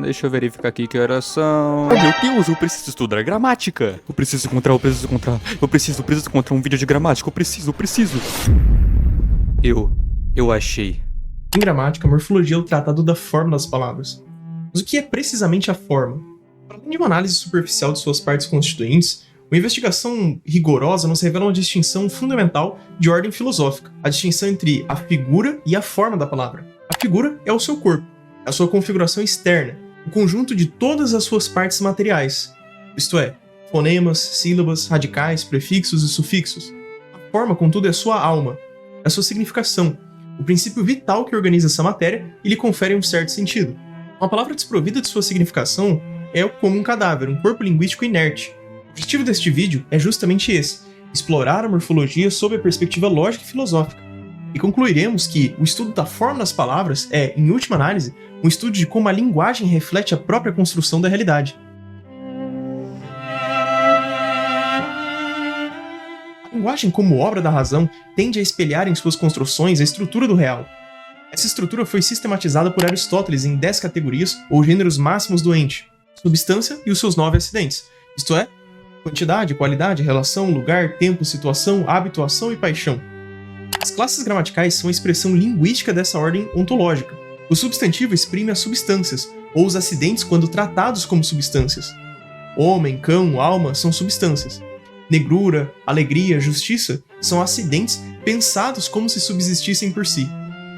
Deixa eu verificar aqui que horas são. Meu Deus, eu preciso estudar gramática. Eu preciso encontrar um vídeo de gramática. Eu preciso. Eu achei. Em gramática, a morfologia é o tratado da forma das palavras. Mas o que é precisamente a forma? Para além de uma análise superficial de suas partes constituintes, uma investigação rigorosa nos revela uma distinção fundamental de ordem filosófica, a distinção entre a figura e a forma da palavra. A figura é o seu corpo, é a sua configuração externa, o conjunto de todas as suas partes materiais, isto é, fonemas, sílabas, radicais, prefixos e sufixos. A forma, contudo, é a sua alma, é a sua significação, o princípio vital que organiza essa matéria e lhe confere um certo sentido. Uma palavra desprovida de sua significação é como um cadáver, um corpo linguístico inerte. O objetivo deste vídeo é justamente esse, explorar a morfologia sob a perspectiva lógica e filosófica. E concluiremos que o estudo da forma das palavras é, em última análise, um estudo de como a linguagem reflete a própria construção da realidade. A linguagem, como obra da razão, tende a espelhar em suas construções a estrutura do real. Essa estrutura foi sistematizada por Aristóteles em 10 categorias ou gêneros máximos do ente: substância e os seus 9 acidentes, isto é, quantidade, qualidade, relação, lugar, tempo, situação, hábito, ação e paixão. As classes gramaticais são a expressão linguística dessa ordem ontológica. O substantivo exprime as substâncias, ou os acidentes quando tratados como substâncias. Homem, cão, alma são substâncias. Negrura, alegria, justiça são acidentes pensados como se subsistissem por si.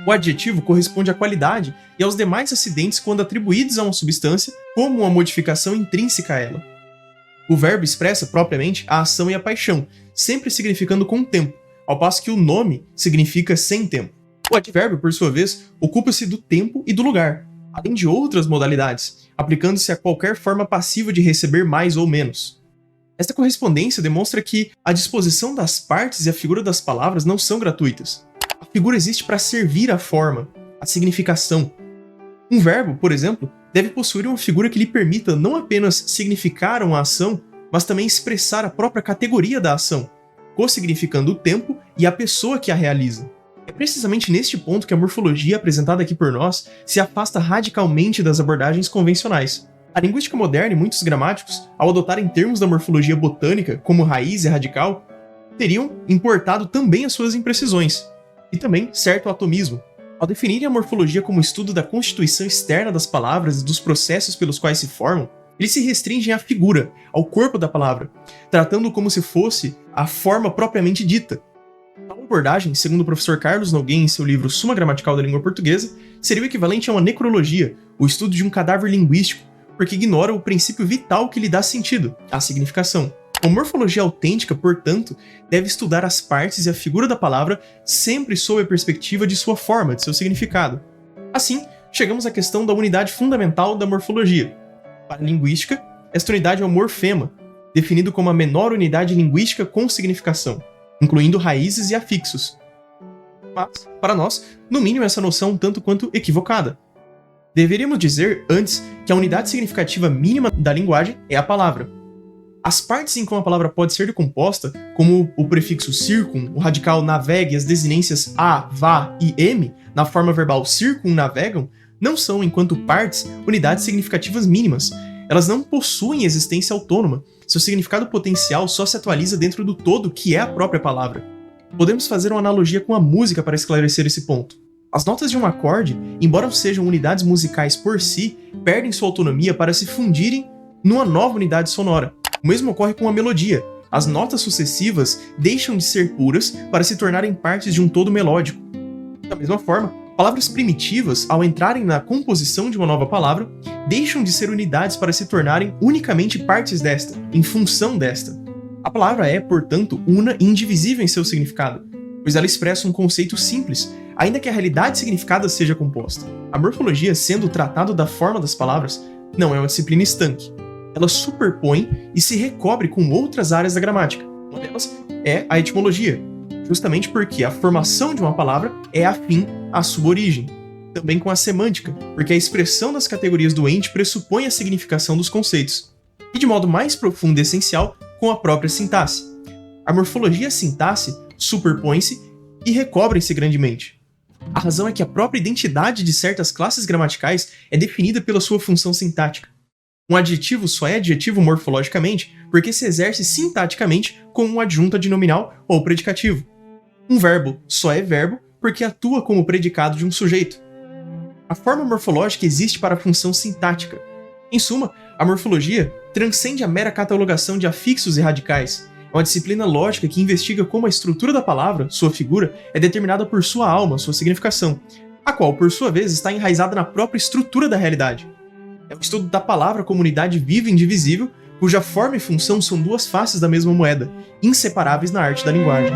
O adjetivo corresponde à qualidade e aos demais acidentes quando atribuídos a uma substância como uma modificação intrínseca a ela. O verbo expressa propriamente a ação e a paixão, sempre significando com tempo, ao passo que o nome significa sem tempo. O advérbio, por sua vez, ocupa-se do tempo e do lugar, além de outras modalidades, aplicando-se a qualquer forma passiva de receber mais ou menos. Esta correspondência demonstra que a disposição das partes e a figura das palavras não são gratuitas. A figura existe para servir a forma, a significação. Um verbo, por exemplo, deve possuir uma figura que lhe permita não apenas significar uma ação, mas também expressar a própria categoria da ação, co-significando o tempo e a pessoa que a realiza. É precisamente neste ponto que a morfologia apresentada aqui por nós se afasta radicalmente das abordagens convencionais. A linguística moderna e muitos gramáticos, ao adotarem termos da morfologia botânica, como raiz e radical, teriam importado também as suas imprecisões, e também certo atomismo. Ao definirem a morfologia como estudo da constituição externa das palavras e dos processos pelos quais se formam, eles se restringem à figura, ao corpo da palavra, tratando-o como se fosse a forma propriamente dita. Tal abordagem, segundo o professor Carlos Nogueira em seu livro Suma Gramatical da Língua Portuguesa, seria o equivalente a uma necrologia, o estudo de um cadáver linguístico, porque ignora o princípio vital que lhe dá sentido, a significação. A morfologia autêntica, portanto, deve estudar as partes e a figura da palavra sempre sob a perspectiva de sua forma, de seu significado. Assim, chegamos à questão da unidade fundamental da morfologia. Para a linguística, esta unidade é o morfema, definido como a menor unidade linguística com significação, incluindo raízes e afixos. Mas, para nós, no mínimo essa noção um tanto quanto equivocada. Deveríamos dizer, antes, que a unidade significativa mínima da linguagem é a palavra. As partes em que uma palavra pode ser decomposta, como o prefixo circum, o radical navega e as desinências a, vá e m, na forma verbal circumnavegam, não são, enquanto partes, unidades significativas mínimas. Elas não possuem existência autônoma. Seu significado potencial só se atualiza dentro do todo que é a própria palavra. Podemos fazer uma analogia com a música para esclarecer esse ponto. As notas de um acorde, embora sejam unidades musicais por si, perdem sua autonomia para se fundirem numa nova unidade sonora. O mesmo ocorre com a melodia. As notas sucessivas deixam de ser puras para se tornarem partes de um todo melódico. Da mesma forma, palavras primitivas, ao entrarem na composição de uma nova palavra, deixam de ser unidades para se tornarem unicamente partes desta, em função desta. A palavra é, portanto, una e indivisível em seu significado, pois ela expressa um conceito simples, ainda que a realidade significada seja composta. A morfologia, sendo o tratado da forma das palavras, não é uma disciplina estanque. Ela superpõe e se recobre com outras áreas da gramática. Uma delas é a etimologia, justamente porque a formação de uma palavra é afim à sua origem. Também com a semântica, porque a expressão das categorias do ente pressupõe a significação dos conceitos. E de modo mais profundo e essencial, com a própria sintaxe. A morfologia e a sintaxe superpõem-se e recobrem-se grandemente. A razão é que a própria identidade de certas classes gramaticais é definida pela sua função sintática. Um adjetivo só é adjetivo morfologicamente porque se exerce sintaticamente como um adjunto adnominal ou predicativo. Um verbo só é verbo porque atua como predicado de um sujeito. A forma morfológica existe para a função sintática. Em suma, a morfologia transcende a mera catalogação de afixos e radicais. É uma disciplina lógica que investiga como a estrutura da palavra, sua figura, é determinada por sua alma, sua significação, a qual, por sua vez, está enraizada na própria estrutura da realidade. É o estudo da palavra como unidade viva e indivisível, cuja forma e função são duas faces da mesma moeda, inseparáveis na arte da linguagem.